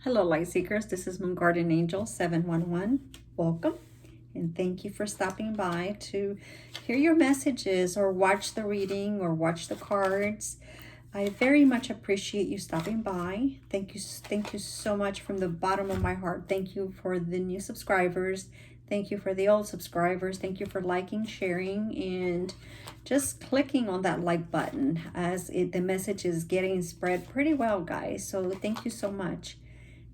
Hello, light seekers. This is Moon Guardian Angel 711. Welcome, and thank you for stopping by to hear your messages or watch the reading or watch the cards. I very much appreciate you stopping by. Thank you so much from the bottom of my heart. Thank you for the new subscribers. Thank you for the old subscribers. Thank you for liking, sharing, and just clicking on that like button as the message is getting spread pretty well, guys. So thank you so much.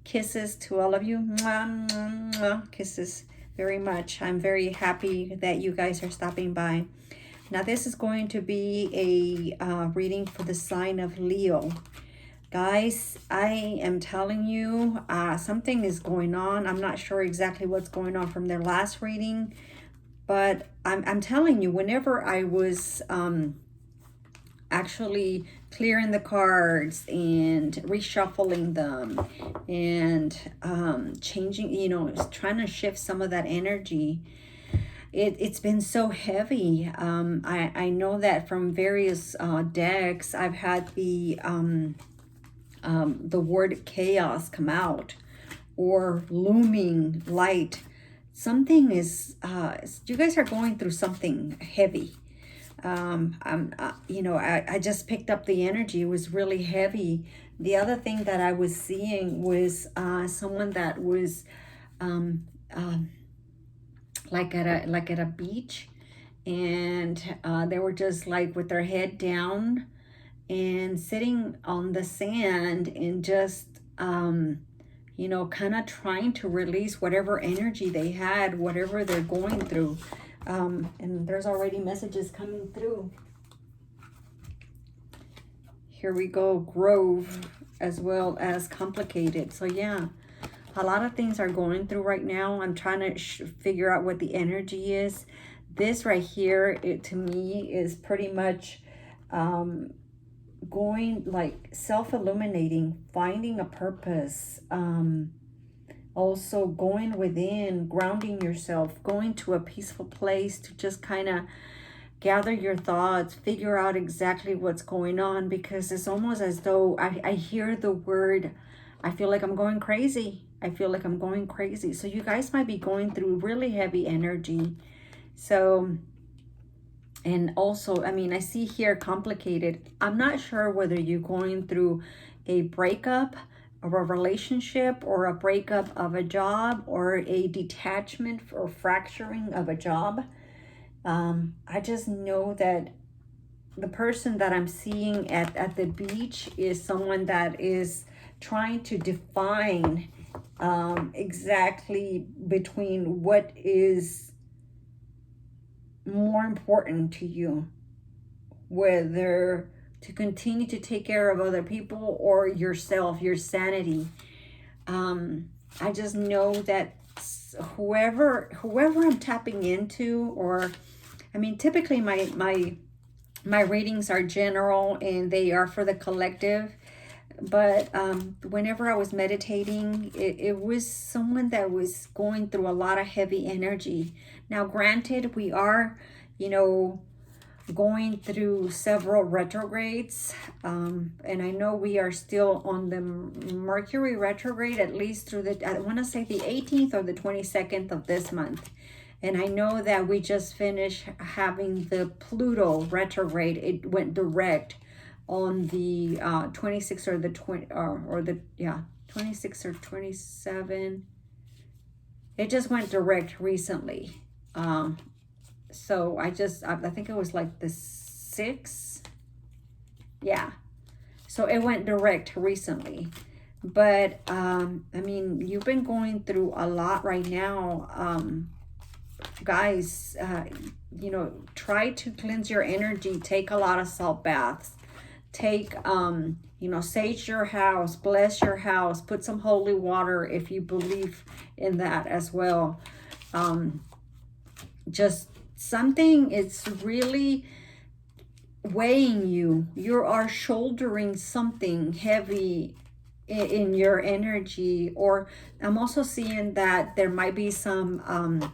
Kisses to all of you. Mwah, mwah, mwah. Kisses very much. I'm very happy that you guys are stopping by. Now, this is going to be a reading for the sign of Leo. Guys, I am telling you, something is going on. I'm not sure exactly what's going on from their last reading, but I'm telling you, whenever I was actually clearing the cards and reshuffling them and changing, trying to shift some of that energy, it's been so heavy. I know that from various decks, I've had the word chaos come out, or looming light. Something is, you guys are going through something heavy. I just picked up the energy. It was really heavy. The other thing that I was seeing was someone that was like at a beach, and they were just like with their head down and sitting on the sand and just kind of trying to release whatever energy they had, whatever they're going through. And there's already messages coming through. Here we go, Grove, as well as complicated. So yeah, a lot of things are going through right now. I'm trying to figure out what the energy is. This right here, to me, is pretty much going like self-illuminating, finding a purpose, also going within, grounding yourself, going to a peaceful place to just kind of gather your thoughts, figure out exactly what's going on, because it's almost as though I hear the word, I feel like I'm going crazy. I feel like I'm going crazy. So you guys might be going through really heavy energy. So, and also, I see here complicated. I'm not sure whether you're going through a breakup of a relationship, or a breakup of a job, or a detachment or fracturing of a job. I just know that the person that I'm seeing at the beach is someone that is trying to define exactly between what is more important to you, whether to continue to take care of other people or yourself, your sanity. I just know that whoever I'm tapping into, or typically my readings are general and they are for the collective, but whenever I was meditating, it was someone that was going through a lot of heavy energy. Now, granted, we are, going through several retrogrades, and I know we are still on the Mercury retrograde, at least through I want to say the 18th or the 22nd of this month. And I know that we just finished having the Pluto retrograde. It went direct on the 26th or the 26 or 27. It just went direct recently. So I think it was like the 6th. Yeah. So it went direct recently. But, you've been going through a lot right now. Guys, try to cleanse your energy. Take a lot of salt baths. Take, sage your house, bless your house, put some holy water if you believe in that as well. Just something, it's really weighing you. You are shouldering something heavy in your energy. Or I'm also seeing that there might be some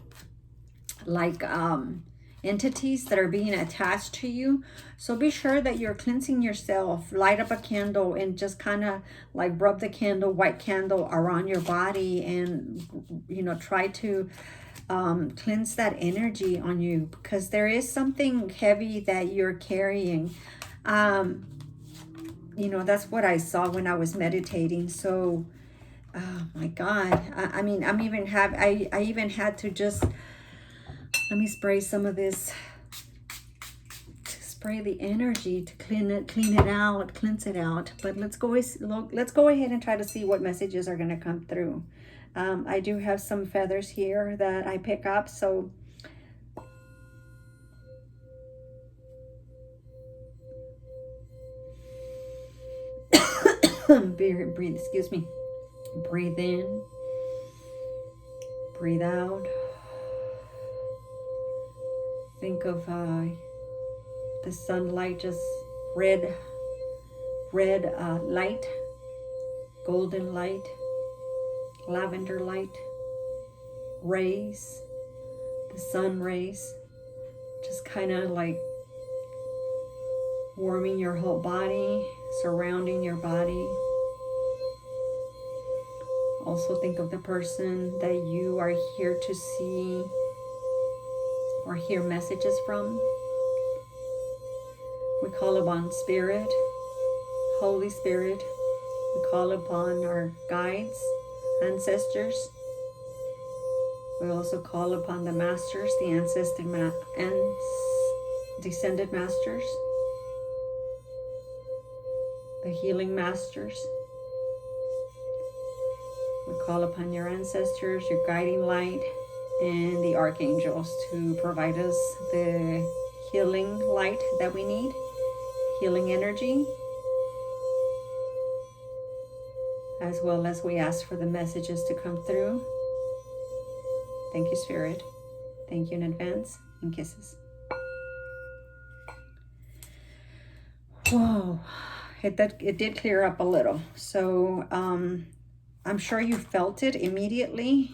entities that are being attached to you. So be sure that you're cleansing yourself. Light up a candle and just kind of like rub the candle, white candle, around your body, and try to cleanse that energy on you, because there is something heavy that you're carrying. That's what I saw when I was meditating. So oh my God, I mean, I even had to just, let me spray some of this, to spray the energy to cleanse it out. But let's go ahead and try to see what messages are going to come through. I do have some feathers here that I pick up, so breathe, excuse me. Breathe in, breathe out. Think of the sunlight, just red light, golden light, lavender light, rays, the sun rays, just kind of like warming your whole body, surrounding your body. Also think of the person that you are here to see or hear messages from. We call upon Spirit, Holy Spirit. We call upon our guides, ancestors. We also call upon the masters, the descended masters, the healing masters. We call upon your ancestors, your guiding light, and the archangels to provide us the healing light that we need, healing energy, as well as we ask for the messages to come through. Thank you, Spirit. Thank you in advance, and kisses. Whoa, it did clear up a little. So I'm sure you felt it immediately.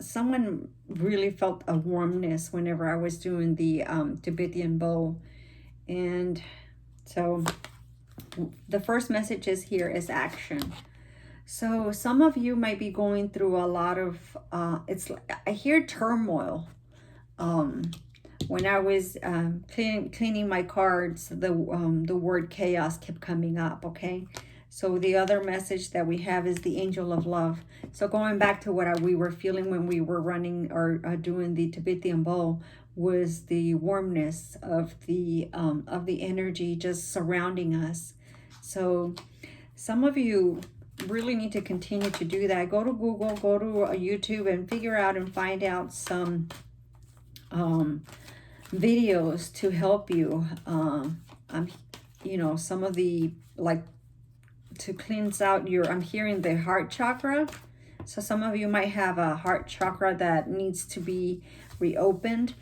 Someone really felt a warmness whenever I was doing the Tibetan bow. And so the first message here is action. So some of you might be going through a lot of, I hear turmoil. When I was cleaning my cards, the word chaos kept coming up, okay? So the other message that we have is the angel of love. So going back to what we were feeling when we were running or doing the Tibetan bow, was the warmness of the energy just surrounding us. So some of you really need to continue to do that. Go to Google, go to YouTube, and figure out and find out some videos to help you. Some of the, like, to cleanse out your, I'm hearing the heart chakra. So some of you might have a heart chakra that needs to be reopened.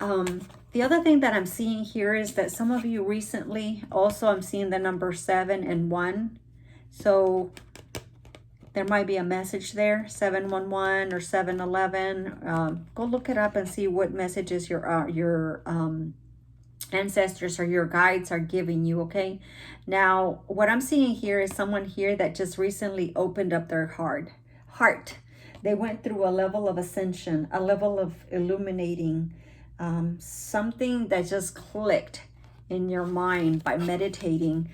The other thing that I'm seeing here is that some of you recently, also I'm seeing the number 7 and 1. So there might be a message there, 711 or 711. Go look it up and see what messages your ancestors or your guides are giving you, okay? Now, what I'm seeing here is someone here that just recently opened up their heart. They went through a level of ascension, a level of illuminating, something that just clicked in your mind by meditating,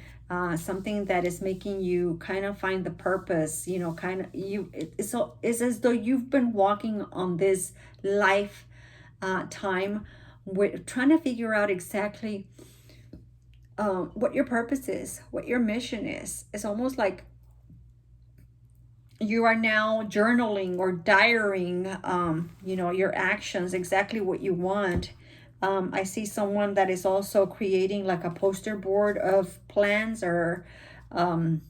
something that is making you kind of find the purpose, it's as though you've been walking on this life time. We're trying to figure out exactly what your purpose is, what your mission is. It's almost like you are now journaling or diarying, your actions, exactly what you want. I see someone that is also creating like a poster board of plans, or kind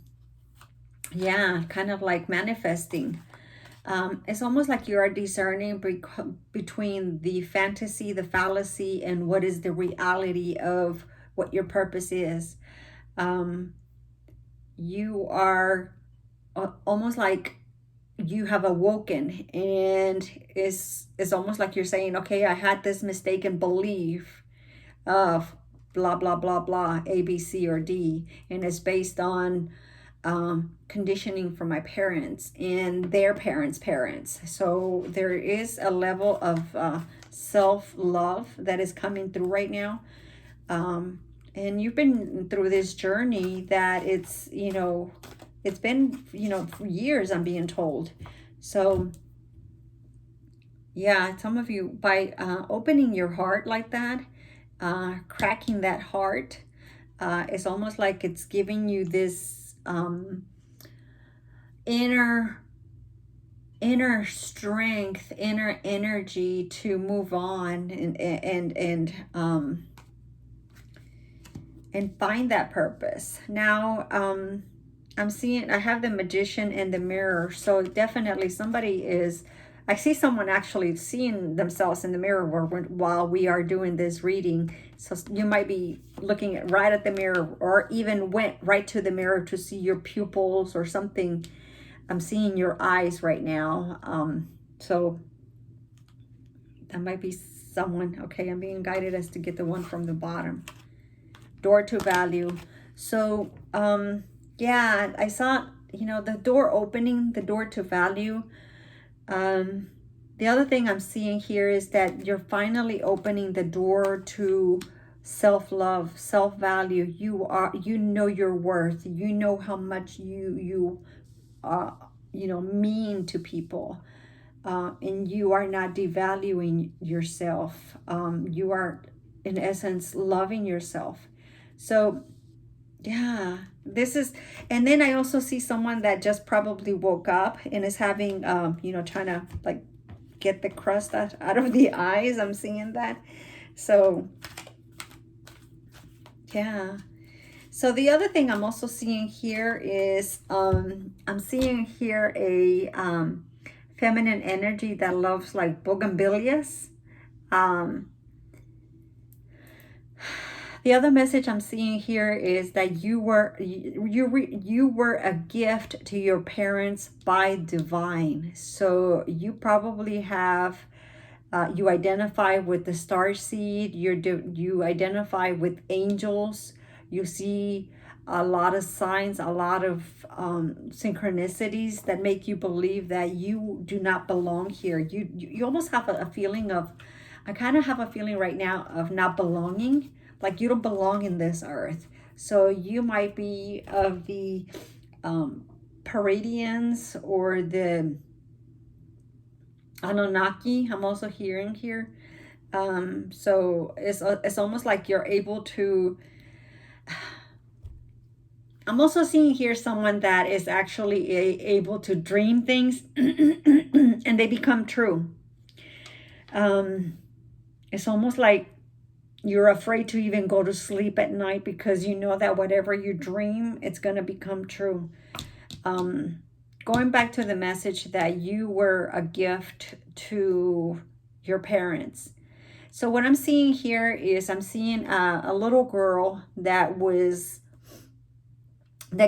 of like manifesting. It's almost like you are discerning between the fantasy, the fallacy, and what is the reality of what your purpose is. You are almost like you have awoken, and it's almost like you're saying, okay, I had this mistaken belief of blah blah blah blah, A, B, C, or D, and it's based on conditioning from my parents and their parents. So there is a level of self-love that is coming through right now. And you've been through this journey that it's, it's been, for years, I'm being told. So yeah, some of you, by opening your heart like that, cracking that heart, it's almost like it's giving you this inner strength, inner energy to move on and find that purpose. Now, I'm seeing, I have the Magician and the Mirror. So definitely I see someone actually seeing themselves in the mirror while we are doing this reading. So you might be looking right at the mirror, or even went right to the mirror to see your pupils or something. I'm seeing your eyes right now. So that might be someone. Okay, I'm being guided as to get the one from the bottom. Door to value. So yeah, I saw, the door opening, the door to value. The other thing I'm seeing here is that you're finally opening the door to self-love, self-value. You know your worth. You know how much you mean to people. And you are not devaluing yourself. You are, in essence, loving yourself. So yeah, and then I also see someone that just probably woke up and is having, trying to like get the crust out of the eyes. I'm seeing that. So yeah. So the other thing I'm also seeing here is, I'm seeing here a feminine energy that loves like bougainvilleas. The other message I'm seeing here is that you were a gift to your parents by divine. So you probably have, you identify with the star seed. You identify with angels. You see a lot of signs, a lot of synchronicities that make you believe that you do not belong here. You almost have a feeling of, I kind of have a feeling right now of not belonging. Like you don't belong in this earth. So you might be of the Pleiadians or the Anunnaki. I'm also hearing here. So it's almost like you're able to. I'm also seeing here someone that is actually able to dream things and they become true. It's almost like you're afraid to even go to sleep at night because you know that whatever you dream, it's going to become true. Going back to the message that you were a gift to your parents. So what I'm seeing here is I'm seeing a little girl that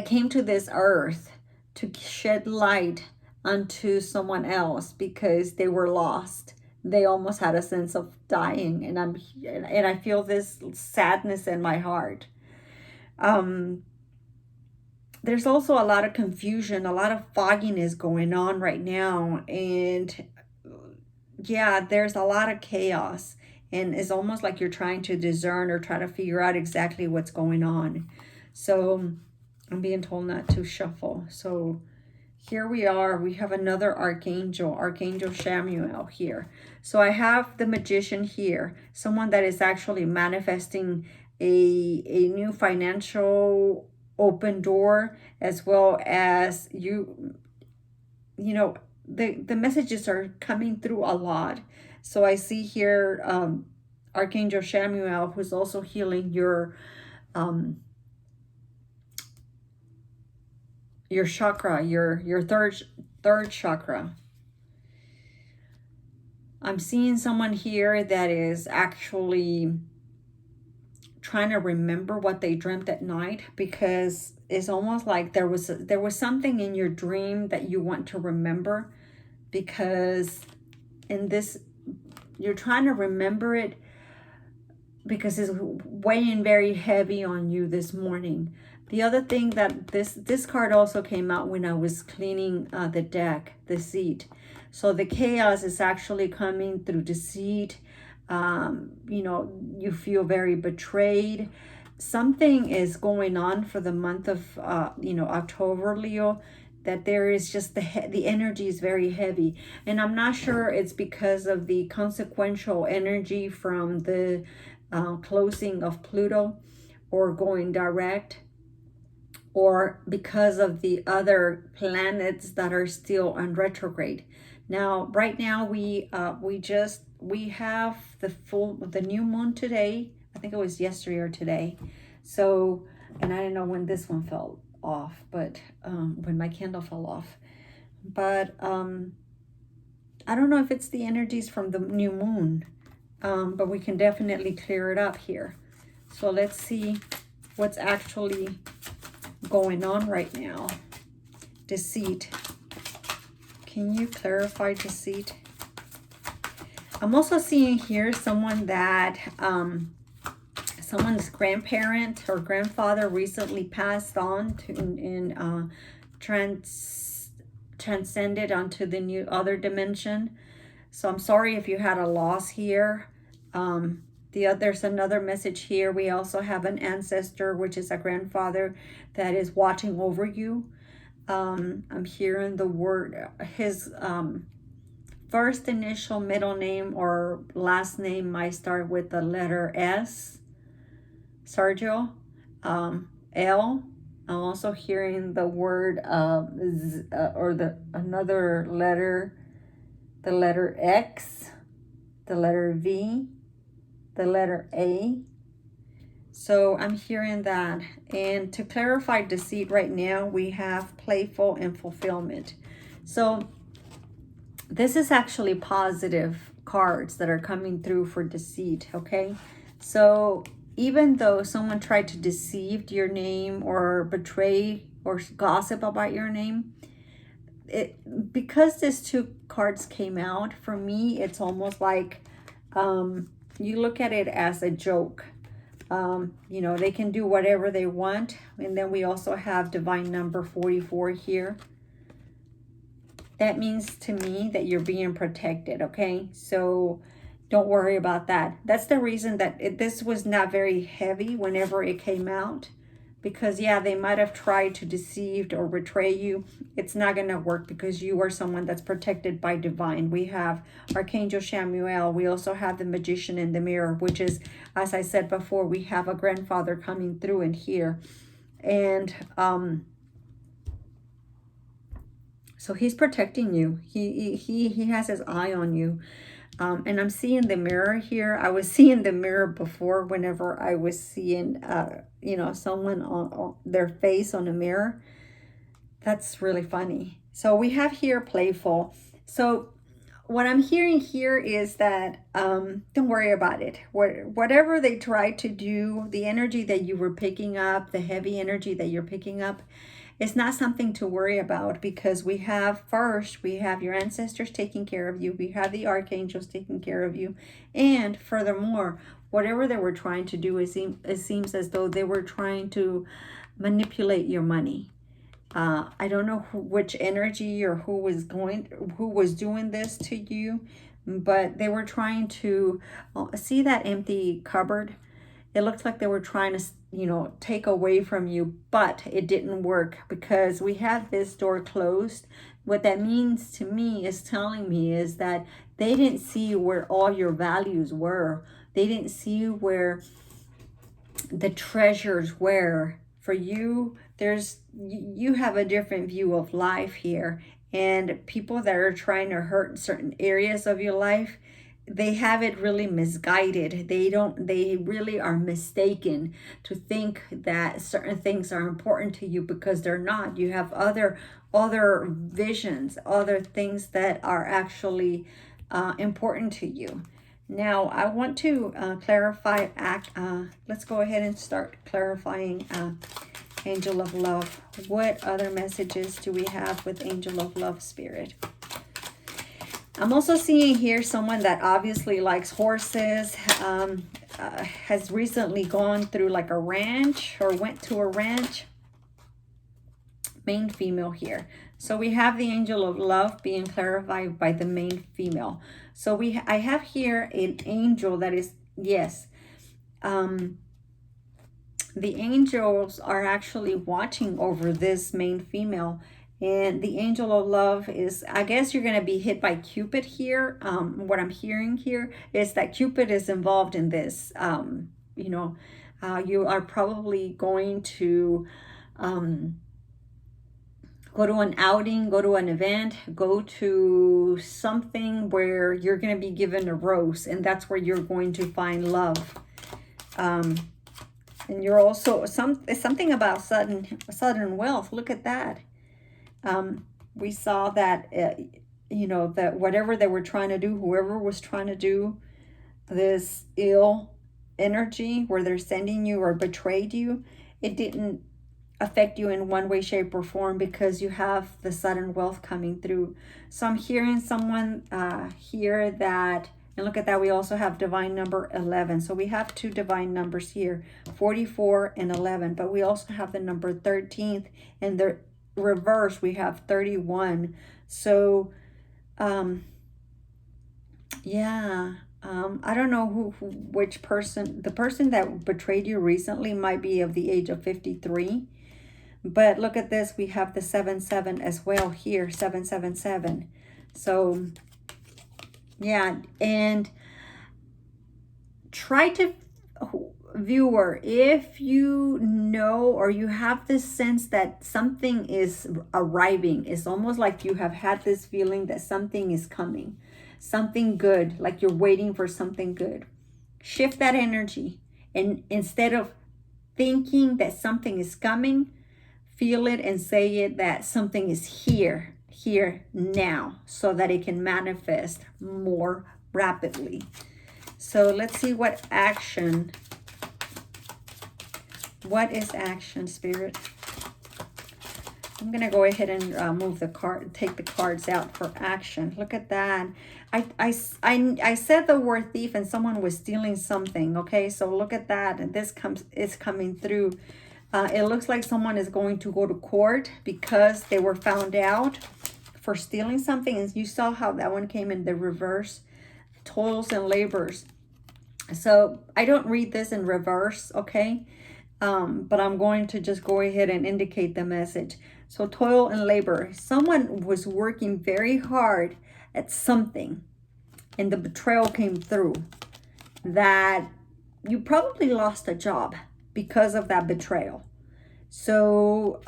came to this earth to shed light onto someone else because they were lost. They almost had a sense of dying, and I feel this sadness in my heart. There's also a lot of confusion, a lot of fogginess going on right now, and yeah, there's a lot of chaos, and it's almost like you're trying to discern or try to figure out exactly what's going on. So I'm being told not to shuffle. So here we are. We have another Archangel Chamuel here. So I have the Magician here, someone that is actually manifesting a new financial open door, as well as the messages are coming through a lot. So I see here Archangel Chamuel, who's also healing your chakra, your third chakra. I'm seeing someone here that is actually trying to remember what they dreamt at night, because it's almost like there was something in your dream that you want to remember, because in this you're trying to remember it because it's weighing very heavy on you this morning. The other thing that this card also came out when I was cleaning the deck, deceit. So the chaos is actually coming through deceit. You know, you feel very betrayed. Something is going on for the month of you know, October, Leo, that there is just the energy is very heavy, and I'm not sure it's because of the consequential energy from the closing of Pluto or going direct, or because of the other planets that are still on retrograde. Now, right now we have the new moon today. I think it was yesterday or today. So, and I didn't know when this one fell off, but when my candle fell off. But I don't know if it's the energies from the new moon, but we can definitely clear it up here. So let's see what's actually going on right now. Deceit. Can you clarify deceit? I'm also seeing here someone that someone's grandparent or grandfather recently passed on to transcended onto the new other dimension. So I'm sorry if you had a loss here. There's another message here. We also have an ancestor, which is a grandfather, that is watching over you. I'm hearing the word, his first initial, middle name, or last name might start with the letter S. Sergio. L. I'm also hearing the word another letter, the letter X, the letter V, the letter A. So I'm hearing that. And to clarify deceit right now, we have playful and fulfillment. So this is actually positive cards that are coming through for deceit, okay? So even though someone tried to deceive your name or betray or gossip about your name, because these two cards came out, for me, it's almost like you look at it as a joke. You know, they can do whatever they want. And then we also have divine number 44 here. That means to me that you're being protected, okay? So don't worry about that. That's the reason that this was not very heavy whenever it came out. Because, yeah, they might have tried to deceive or betray you. It's not going to work because you are someone that's protected by divine. We have Archangel Chamuel. We also have the Magician in the Mirror, which is, as I said before, we have a grandfather coming through in here. And so he's protecting you. He has his eye on you. And I'm seeing the mirror here. I was seeing the mirror before whenever I was seeing, you know, someone on their face on a mirror. That's really funny. So we have here playful. So what I'm hearing here is that don't worry about it. Whatever they try to do, the energy that you were picking up, the heavy energy that you're picking up, it's not something to worry about, because we have your ancestors taking care of you. We have the archangels taking care of you. And furthermore, whatever they were trying to do, it seems as though they were trying to manipulate your money. I don't know which energy or who was doing this to you, but they were trying to see that empty cupboard. It looks like they were trying to, you know, take away from you, but it didn't work because we have this door closed. What that means to me is telling me is that they didn't see where all your values were. They didn't see where the treasures were. For you, you have a different view of life here. And people that are trying to hurt certain areas of your life, they have it really misguided. They really are mistaken to think that certain things are important to you, because they're not. You have other visions, other things that are actually important to you. Now, I want to clarify, let's go ahead and start clarifying Angel of Love. What other messages do we have with Angel of Love Spirit? I'm also seeing here someone that obviously likes horses, has recently gone through like a ranch or went to a ranch. Main female here. So we have the Angel of Love being clarified by the main female. So I have here an angel that is, yes, the angels are actually watching over this main female. And the Angel of Love is, I guess you're going to be hit by Cupid here. What I'm hearing here is that Cupid is involved in this. You know, you are probably going to go to an outing, go to an event, go to something where you're going to be given a rose, and that's where you're going to find love. And you're also, something about sudden wealth. Look at that. We saw that, you know, that whatever they were trying to do, whoever was trying to do this ill energy where they're sending you or betrayed you, it didn't affect you in one way, shape, or form because you have the sudden wealth coming through. So I'm hearing someone here that, and look at that, we also have divine number 11. So we have two divine numbers here, 44 and 11, but we also have the number 13th, and the reverse we have 31. So yeah, I don't know which person, the person that betrayed you recently might be of the age of 53. But look at this, we have the 7-7 as well here, 777. So yeah, and try to, viewer, if you know or you have this sense that something is arriving, it's almost like you have had this feeling that something is coming, something good, like you're waiting for something good. Shift that energy, and instead of thinking that something is coming, feel it and say it that something is here now, so that it can manifest more rapidly. So let's see what action. What is action, Spirit? I'm going to go ahead and move the card, take the cards out for action. Look at that. I said the word thief and someone was stealing something. Okay, so look at that. And this is coming through. It looks like someone is going to go to court because they were found out for stealing something. And you saw how that one came in the reverse. Toils and labors. So I don't read this in reverse, okay? But I'm going to just go ahead and indicate the message. So toil and labor. Someone was working very hard at something, and the betrayal came through. That you probably lost a job because of that betrayal. So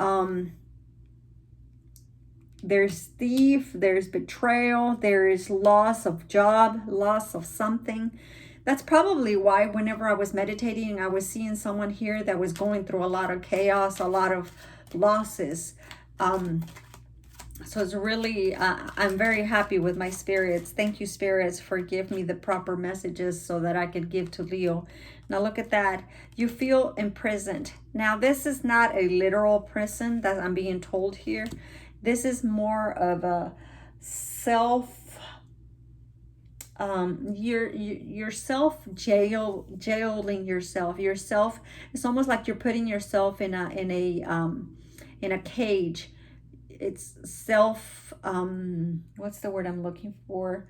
there's thief, there's betrayal, there is loss of job, loss of something. That's probably why whenever I was meditating, I was seeing someone here that was going through a lot of chaos, a lot of losses. So it's really, I'm very happy with my spirits. Thank you, spirits, for giving me the proper messages so that I could give to Leo. Now look at that. You feel imprisoned. Now this is not a literal prison that I'm being told here. This is more of a yourself jailing yourself. It's almost like you're putting yourself in a cage. It's self, what's the word I'm looking for?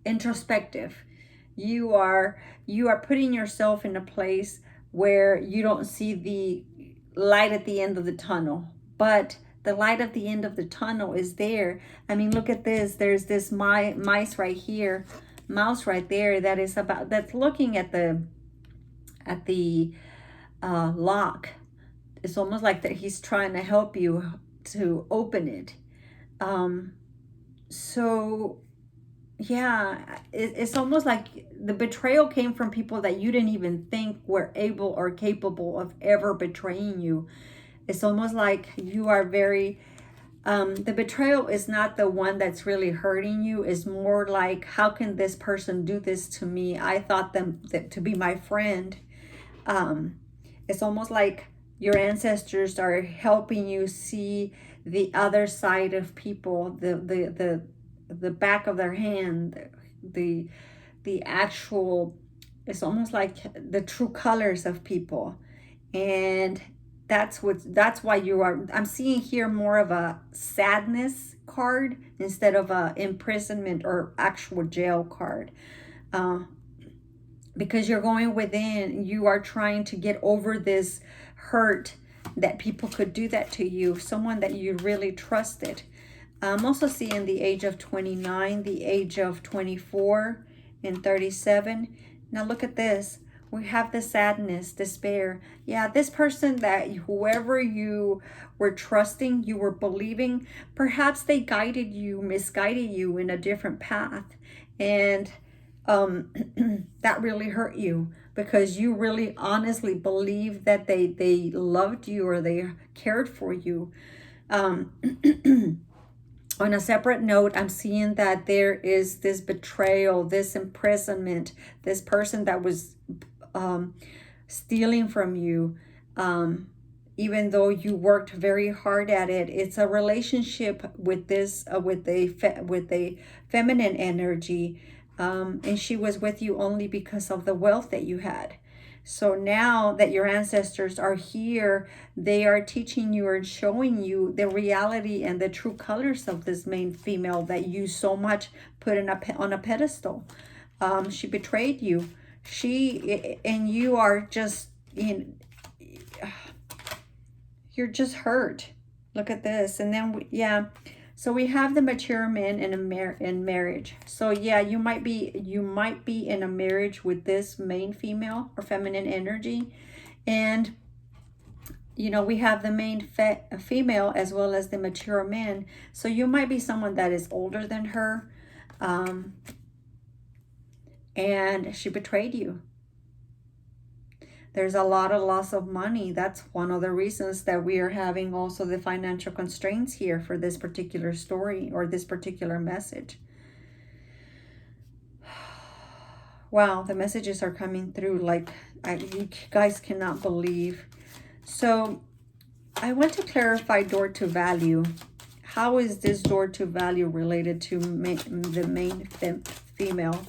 Introspective. You are putting yourself in a place where you don't see the light at the end of the tunnel, but the light at the end of the tunnel is there. I mean, look at this. There's this mouse right here, mouse right there that's looking at the lock. It's almost like that he's trying to help you to open it. So yeah, it's almost like the betrayal came from people that you didn't even think were able or capable of ever betraying you. It's almost like you are very The betrayal is not the one that's really hurting you. It's more like, how can this person do this to me? I thought them to be my friend. It's almost like your ancestors are helping you see the other side of people, the back of their hand, the actual, it's almost like the true colors of people. And that's why you are, I'm seeing here more of a sadness card instead of a imprisonment or actual jail card. Because you're going within, you are trying to get over this hurt that people could do that to you, someone that you really trusted. I'm also seeing the age of 29, the age of 24, and 37. Now look at this. We have the sadness, despair. Yeah, this person, that whoever you were trusting, you were believing, perhaps they guided you, misguided you in a different path. And that really hurt you, because you really honestly believe that they loved you or they cared for you. On a separate note, I'm seeing that there is this betrayal, this imprisonment, this person that was stealing from you, even though you worked very hard at it. It's a relationship with this with a feminine energy, and she was with you only because of the wealth that you had. So now that your ancestors are here, they are teaching you or showing you the reality and the true colors of this main female that you so much put on a pedestal. She betrayed you. And you are just you're just hurt. Look at this. And then so we have the mature men in marriage. So yeah, you might be in a marriage with this main female or feminine energy, and we have the main female as well as the mature man. So you might be someone that is older than her, and she betrayed you. There's a lot of loss of money. That's one of the reasons that we are having also the financial constraints here for this particular story or this particular message. Wow, the messages are coming through like you guys cannot believe. So I want to clarify door to value. How is this door to value related to the main female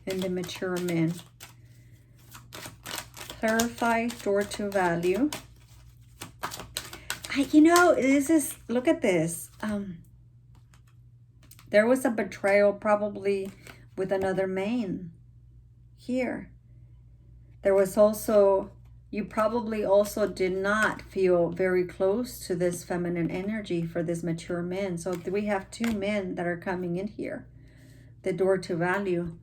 and the mature men? Clarify door to value. This is, look at this. There was a betrayal probably with another man here. There was also, you probably also did not feel very close to this feminine energy for this mature man. So we have two men that are coming in here. The door to value.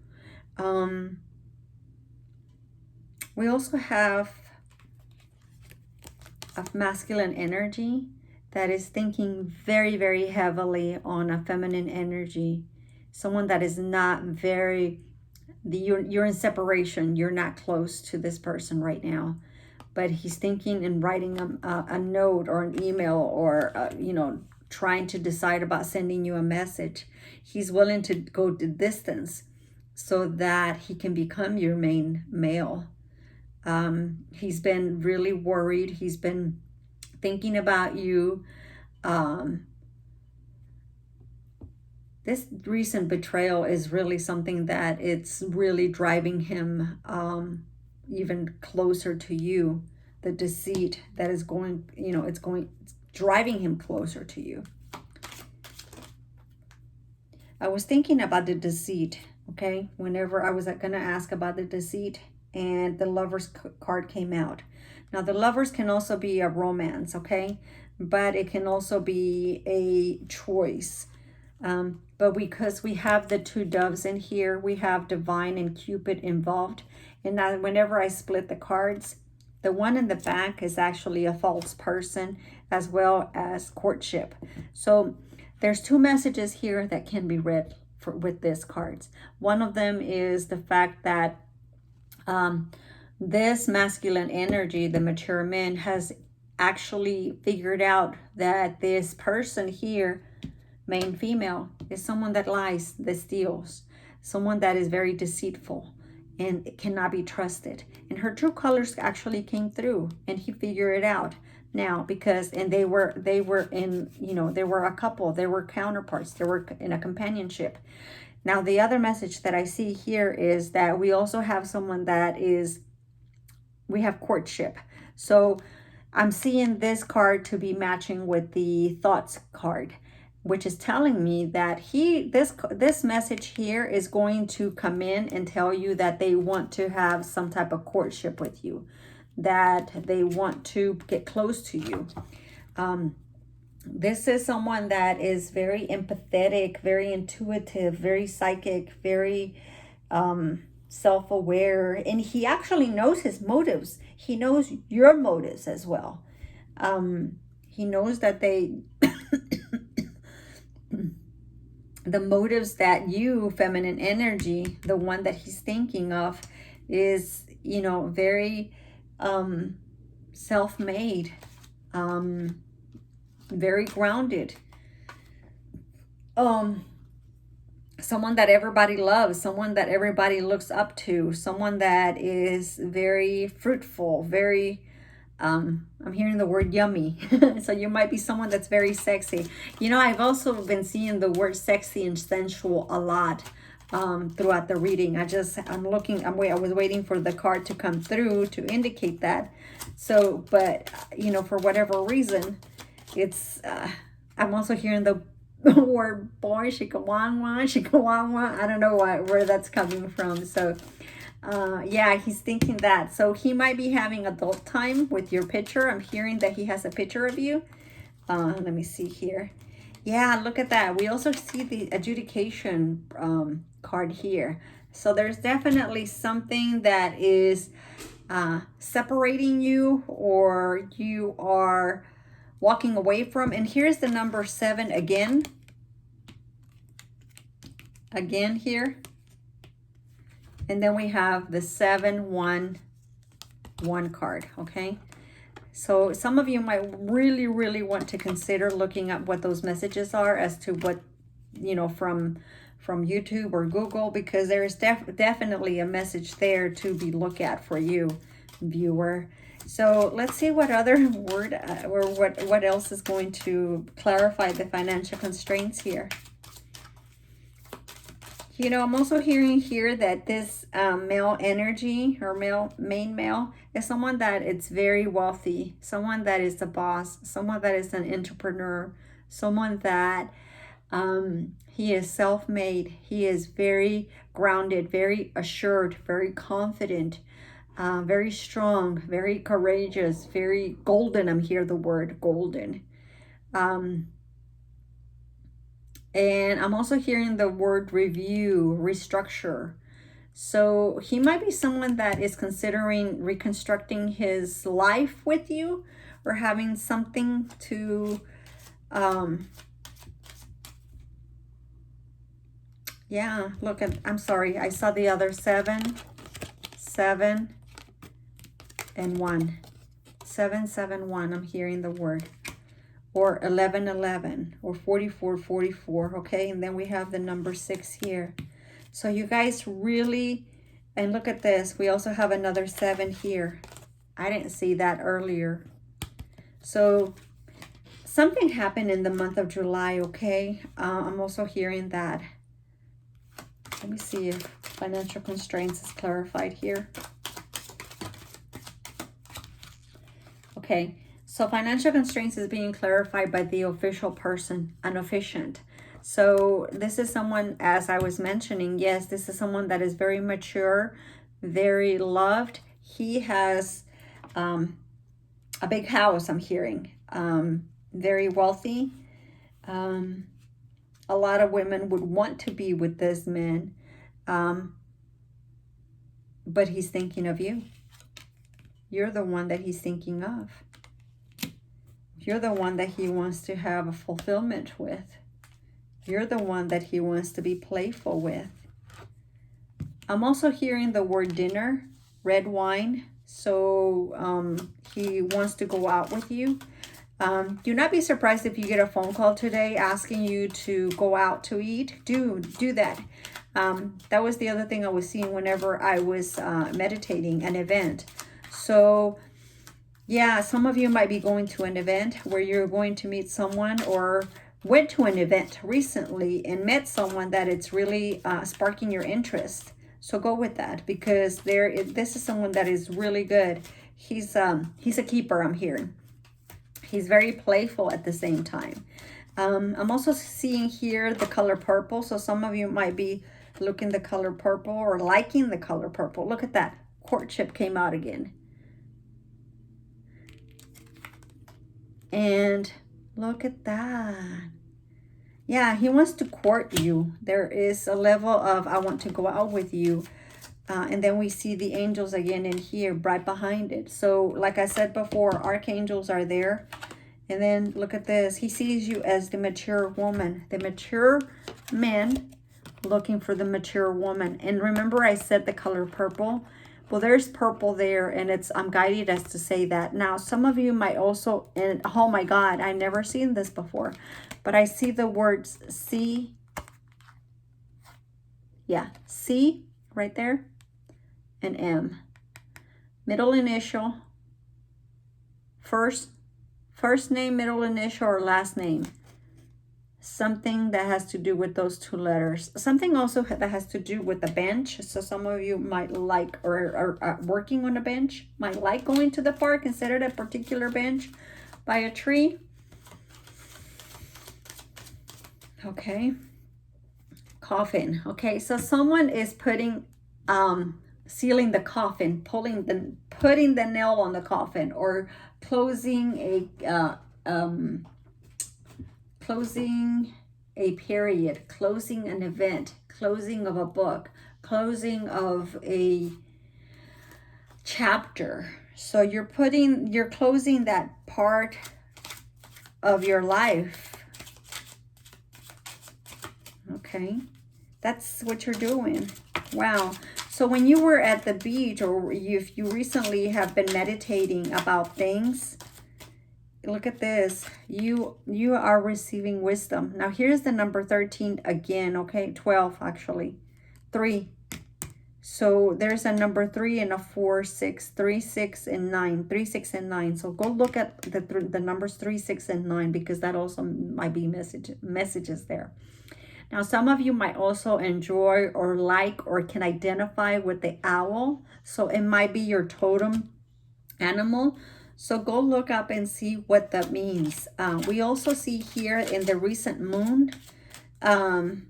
We also have a masculine energy that is thinking very, very heavily on a feminine energy. Someone that is not very, you're in separation. You're not close to this person right now. But he's thinking and writing a note or an email or, trying to decide about sending you a message. He's willing to go the distance so that he can become your main male. He's been really worried. He's been thinking about you. This recent betrayal is really something that it's really driving him even closer to you. The deceit that is going, it's driving him closer to you. I was thinking about the deceit, okay? Whenever I was going to ask about the deceit, and the Lovers card came out. Now the Lovers can also be a romance, okay? But it can also be a choice. But because we have the two doves in here, we have Divine and Cupid involved. And now whenever I split the cards, the one in the back is actually a false person as well as courtship. So there's two messages here that can be read with these cards. One of them is the fact that this masculine energy, the mature man, has actually figured out that this person here, main female, is someone that lies, that steals, someone that is very deceitful and cannot be trusted. And her true colors actually came through, and he figured it out now, because and they were in, you know, they were a couple, they were counterparts, they were in a companionship. Now the other message that I see here is that we also have someone that is, we have courtship. So I'm seeing this card to be matching with the thoughts card, which is telling me that this message here is going to come in and tell you that they want to have some type of courtship with you, that they want to get close to you. This is someone that is very empathetic, very intuitive, very psychic, very self-aware, and he actually knows his motives. He knows your motives as well. He knows that the motives that you, feminine energy, the one that he's thinking of, is, you know, very self-made, very grounded, someone that everybody loves, someone that everybody looks up to, someone that is very fruitful, very I'm hearing the word yummy. So you might be someone that's very sexy. You know, I've also been seeing the word sexy and sensual a lot throughout the reading. I was waiting for the card to come through to indicate that. So, but, you know, for whatever reason, it's, I'm also hearing the word boy, shikawanwa. I don't know where that's coming from. So, yeah, he's thinking that. So he might be having adult time with your picture. I'm hearing that he has a picture of you. Let me see here. Yeah, look at that. We also see the adjudication card here. So there's definitely something that is separating you, or you are walking away from. And here's the number 7 again. Again here. And then we have the 7-1-1 card, okay? So some of you might really, really want to consider looking at what those messages are, as to what, you know, from YouTube or Google, because there is definitely a message there to be looked at for you, viewer. So let's see what other word or what else is going to clarify the financial constraints here. You know, I'm also hearing here that this male energy, or main male, is someone that it's very wealthy, someone that is a boss, someone that is an entrepreneur, someone that he is self-made. He is very grounded, very assured, very confident, very strong, very courageous, very golden. I'm hearing the word golden. And I'm also hearing the word review, restructure. So he might be someone that is considering reconstructing his life with you, or having something to, yeah, look at, I'm sorry, I saw the other 7, 7, and 1. 7, 7, 1, I'm hearing the word. Or 11, 11, or 44, 44, okay? And then we have the number 6 here. So you guys really, and look at this, we also have another 7 here. I didn't see that earlier. So something happened in the month of July, okay? I'm also hearing that. Let me see if financial constraints is clarified here. Okay. So financial constraints is being clarified by the official person, an officiant. So this is someone, as I was mentioning, yes, this is someone that is very mature, very loved. He has a big house, I'm hearing, very wealthy. A lot of women would want to be with this man, but he's thinking of you. You're the one that he's thinking of. You're the one that he wants to have a fulfillment with. You're the one that he wants to be playful with. I'm also hearing the word dinner, red wine, So he wants to go out with you. Do not be surprised if you get a phone call today asking you to go out to eat. Do that. That was the other thing I was seeing whenever I was meditating, an event. So yeah, some of you might be going to an event where you're going to meet someone, or went to an event recently and met someone that it's really sparking your interest. So go with that, because this is someone that is really good. He's a keeper, I'm hearing. He's very playful at the same time. I'm also seeing here the color purple. So some of you might be looking the color purple or liking the color purple. Look at that. Courtship came out again. And look at that. Yeah, he wants to court you. There is a level of, I want to go out with you. And then we see the angels again in here right behind it. So like I said before, archangels are there. And then look at this. He sees you as the mature woman, the mature man looking for the mature woman. And remember I said the color purple? Well, there's purple there, and I'm guided as to say that. Now, some of you might also, and oh my God, I never seen this before, but I see the words C. Yeah, C right there, and M. Middle initial, first name, middle initial, or last name. Something that has to do with those two letters. Something also that has to do with the bench. So some of you might like, or are working on a bench, might like going to the park instead of a particular bench by a tree. Okay. Coffin. Okay, so someone is putting, sealing the coffin, putting the nail on the coffin, or closing a period, closing an event, closing of a book, closing of a chapter. So you're closing that part of your life. Okay, that's what you're doing. Wow. So when you were at the beach, or if you recently have been meditating about things, look at this. You are receiving wisdom. Now here's the number 13 again. Okay, 12 actually. 3. So there's a number 3 and a 4, 6, 3, 6, and 9. 3, 6, and 9. So go look at the numbers 3, 6, and 9, because that also might be messages there. Now, some of you might also enjoy or like or can identify with the owl. So it might be your totem animal. So go look up and see what that means. We also see here in the recent moon, the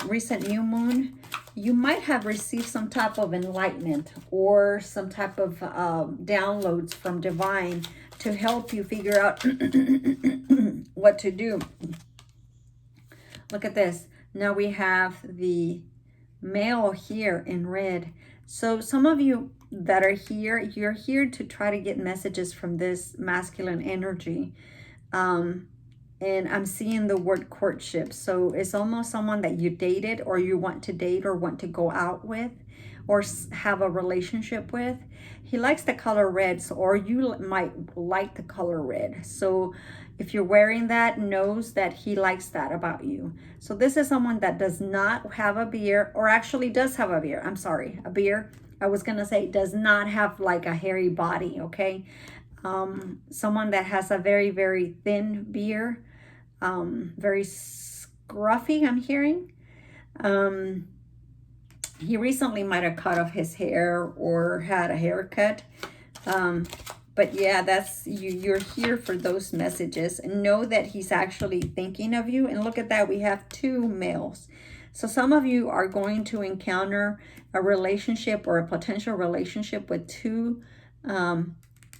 recent new moon, you might have received some type of enlightenment or some type of downloads from divine to help you figure out what to do. Look at this. Now we have the male here in red. So some of you that are here, you're here to try to get messages from this masculine energy. And I'm seeing the word courtship. So it's almost someone that you dated, or you want to date, or want to go out with, or have a relationship with. He likes the color red, so, or you might like the color red. So if you're wearing that, knows that he likes that about you. So this is someone that does not have a beard, or actually does have a beard. I'm sorry, a beard. I was going to say does not have like a hairy body, okay? Someone that has a very, very thin beard, very scruffy, I'm hearing. He recently might have cut off his hair or had a haircut. But yeah, that's you're here for those messages, and know that he's actually thinking of you. And look at that, we have 2 males. So some of you are going to encounter a relationship or a potential relationship with two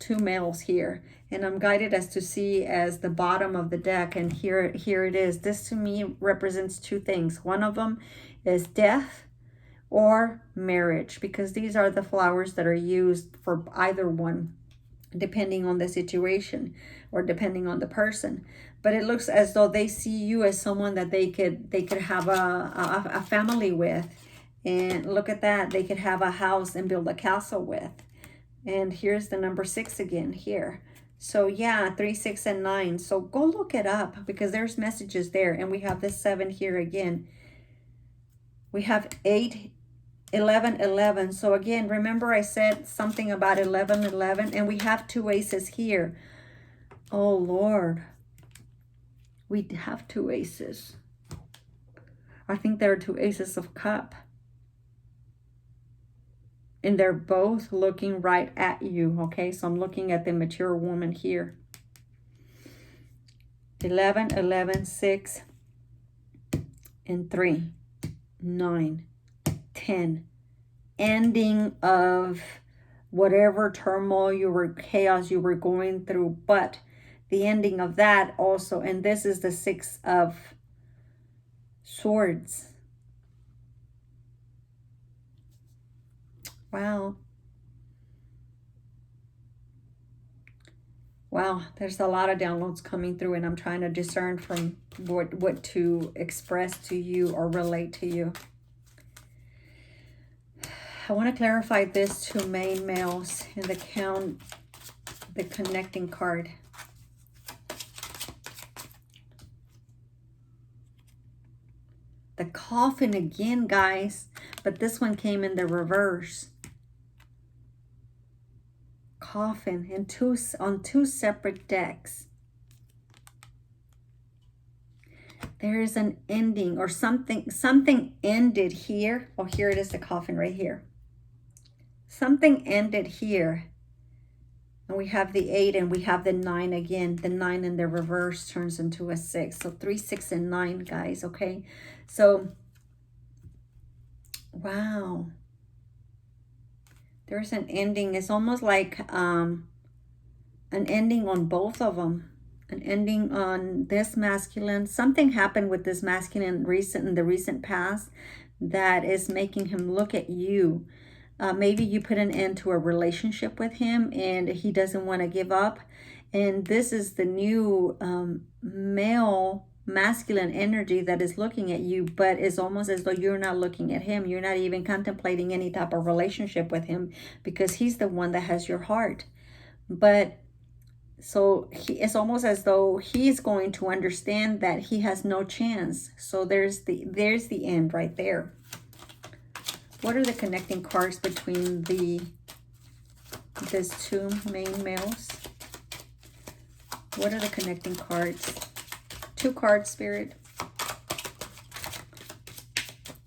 males here. And I'm guided as to see as the bottom of the deck, and here it is. This to me represents 2 things. One of them is death or marriage, because these are the flowers that are used for either one, depending on the situation or depending on the person. But it looks as though they see you as someone that they could have a family with. And look at that, they could have a house and build a castle with. And here's the number 6 again here. So yeah, 3, 6, and 9. So go look it up because there's messages there. And we have this 7 here again. We have 8, 11, 11. So again, remember I said something about 11, 11. And we have 2 aces here. Oh, Lord. We have 2 aces. I think there are 2 aces of cup. And they're both looking right at you, okay? So I'm looking at the mature woman here. 11, 11, 6, and 3, 9, 10. Ending of whatever turmoil chaos you were going through, but the ending of that also. And this is the 6 of Swords. Wow. Wow, there's a lot of downloads coming through, and I'm trying to discern from what to express to you or relate to you. I want to clarify this to main males in the connecting card. The Coffin again, guys, but this one came in the reverse. Coffin on two separate decks. There is an ending or something ended here. Oh, here it is, the Coffin right here. Something ended here. And we have the 8 and we have the 9 again. The 9 in the reverse turns into a 6. So 3, 6, and 9, guys, okay? So, wow. There's an ending. It's almost like an ending on both of them. An ending on this masculine. Something happened with this masculine in the recent past that is making him look at you. Maybe you put an end to a relationship with him and he doesn't want to give up. And this is the new male masculine energy that is looking at you, but it's almost as though you're not looking at him. You're not even contemplating any type of relationship with him because he's the one that has your heart. But so it's almost as though he's going to understand that he has no chance. So there's the end right there. What are the connecting cards between these 2 main males? What are the connecting cards? 2 cards, Spirit.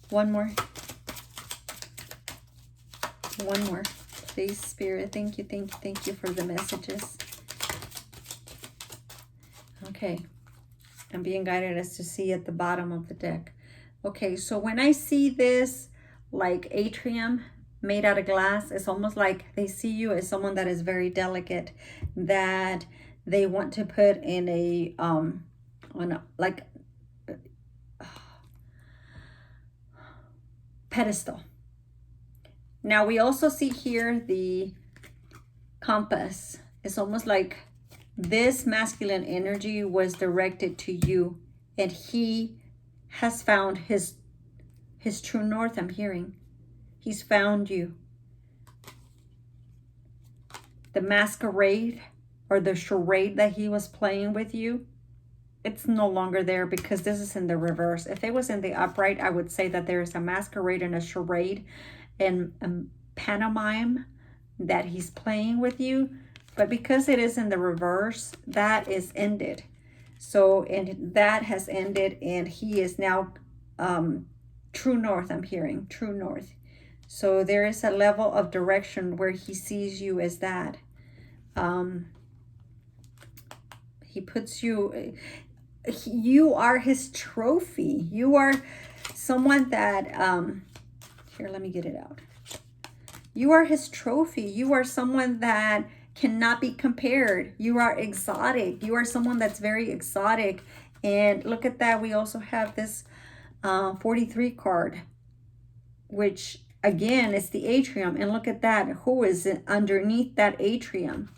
One more. One more. Please, Spirit. Thank you, thank you, thank you for the messages. Okay. I'm being guided as to see at the bottom of the deck. Okay, so when I see this, like atrium made out of glass, it's almost like they see you as someone that is very delicate, that they want to put in a pedestal. Now we also see here the compass. It's almost like this masculine energy was directed to you, and he has found his true north. I'm hearing he's found you. The masquerade or the charade that he was playing with you, it's no longer there because this is in the reverse. If it was in the upright, I would say that there is a masquerade and a charade and a pantomime that he's playing with you. But because it is in the reverse, that is ended. So, and that has ended, and he is now true north. I'm hearing true north. So there is a level of direction where he sees you as that. He puts you, you are his trophy. You are someone that, here, let me get it out. You are his trophy. You are someone that cannot be compared. You are exotic. You are someone that's very exotic. And look at that. We also have this 43 card, which again is the atrium. And look at that. Who is underneath that atrium?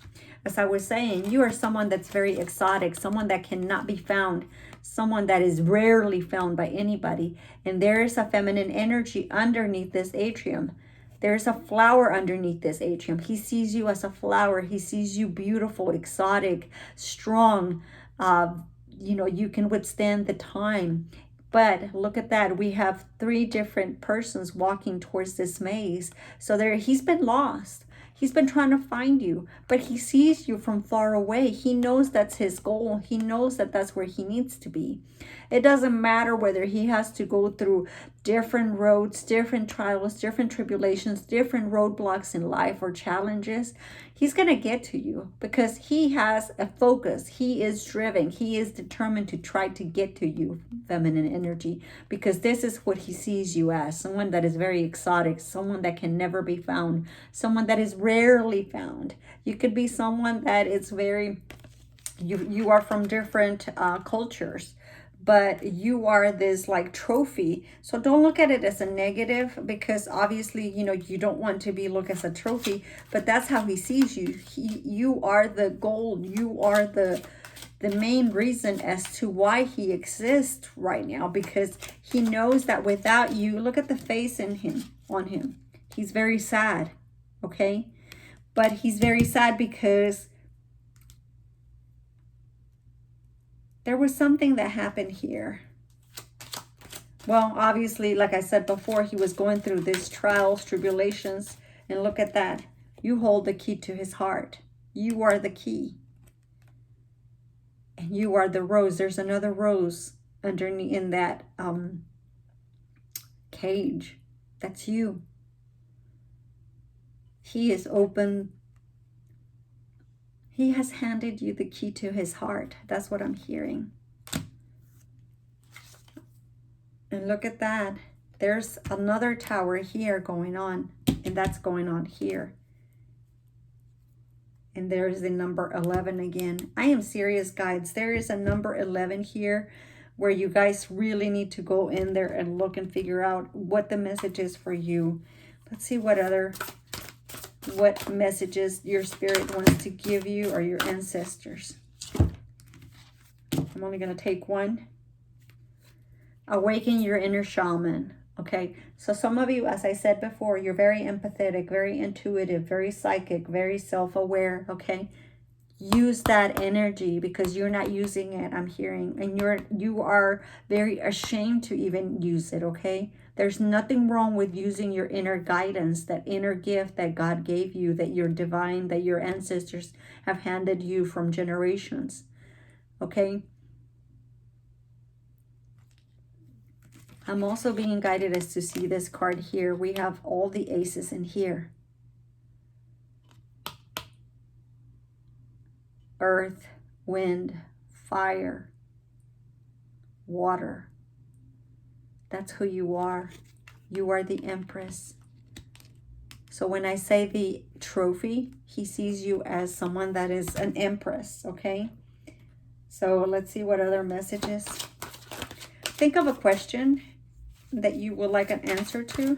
As I was saying, you are someone that's very exotic, someone that cannot be found, someone that is rarely found by anybody. And there is a feminine energy underneath this atrium. There's a flower underneath this atrium. He sees you as a flower. He sees you beautiful, exotic, strong. You know, you can withstand the time. But look at that. We have 3 different persons walking towards this maze. So there, he's been lost. He's been trying to find you, but he sees you from far away. He knows that's his goal. He knows that that's where he needs to be. It doesn't matter whether he has to go through different roads, different trials, different tribulations, different roadblocks in life or challenges. He's going to get to you because he has a focus. He is driven. He is determined to try to get to you, feminine energy, because this is what he sees you as, someone that is very exotic, someone that can never be found, someone that is rarely found. You could be someone that is very, you are from different cultures, but you are this like trophy. So don't look at it as a negative, because obviously, you know, you don't want to be looked as a trophy, but that's how he sees you. You are the gold. You are the main reason as to why he exists right now, because he knows that without you, look at the face on him. He's very sad, okay? But he's very sad because there was something that happened here. Well, obviously, like I said before, he was going through these trials, tribulations, and look at that. You hold the key to his heart. You are the key. And you are the rose. There's another rose underneath in that cage. That's you. He is open. He has handed you the key to his heart. That's what I'm hearing. And look at that. There's another tower here going on, and that's going on here. And there's the number 11 again. I am serious, guys. There is a number 11 here where you guys really need to go in there and look and figure out what the message is for you. Let's see what messages your spirit wants to give you or your ancestors. I'm only going to take one. Awaken your inner shaman. Okay, so some of you, as I said before, you're very empathetic, very intuitive, very psychic, very self-aware, okay? Use that energy because you're not using it, I'm hearing. And you are very ashamed to even use it, okay? There's nothing wrong with using your inner guidance, that inner gift that God gave you, that you're divine, that your ancestors have handed you from generations, okay? I'm also being guided as to see this card here. We have all the aces in here. Earth, wind, fire, water. That's who you are. You are the Empress. So when I say the trophy, he sees you as someone that is an Empress, okay? So let's see what other messages. Think of a question that you would like an answer to.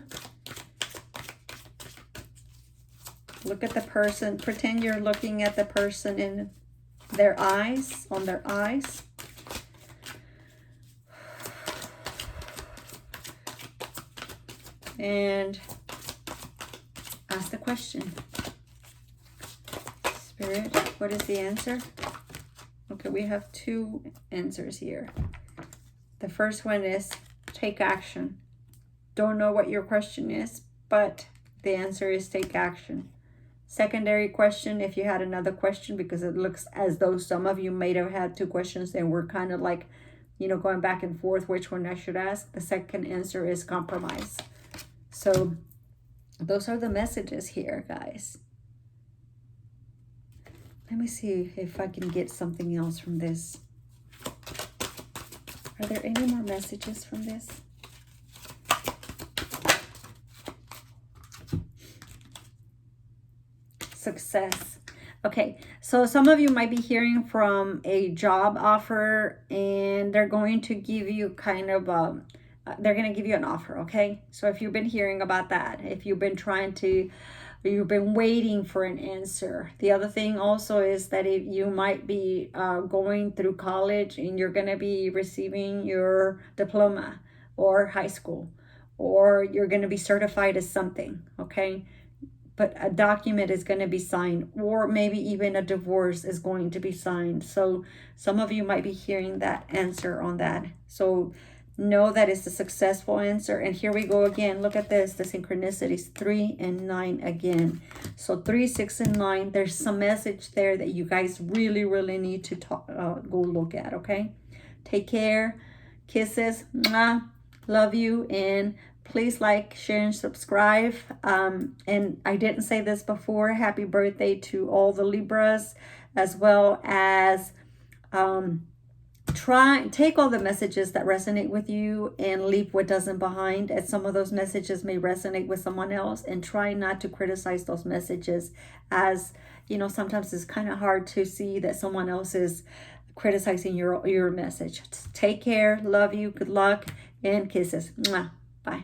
Look at the person. Pretend you're looking at the person in their eyes, on their eyes. And ask the question. Spirit, what is the answer? Okay, we have 2 answers here. The first one is take action. Don't know what your question is, but the answer is take action. Secondary question, if you had another question, because it looks as though some of you may have had 2 questions and we're kind of like, you know, going back and forth which one I should ask. The second answer is compromise. So those are the messages here, guys. Let me see if I can get something else from this. Are there any more messages from this? Success. Okay, so some of you might be hearing from a job offer, and they're going to give you kind of they're going to give you an offer, okay? So if you've been hearing about that, if you've been you've been waiting for an answer. The other thing also is that if you might be going through college and you're going to be receiving your diploma or high school, or you're going to be certified as something, okay? But a document is going to be signed, or maybe even a divorce is going to be signed. So some of you might be hearing that answer on that. So know that it's a successful answer. And here we go again. Look at this, the synchronicities, 3 and 9 again. So 3, 6, and 9, there's some message there that you guys really, really need to go look at, okay? Take care. Kisses. Mwah. Love you. And please like, share, and subscribe. And I didn't say this before. Happy birthday to all the Libras, as well as take all the messages that resonate with you and leave what doesn't behind, as some of those messages may resonate with someone else, and try not to criticize those messages, as you know, sometimes it's kind of hard to see that someone else is criticizing your message. Take care. Love you. Good luck, and kisses. Mwah. Bye.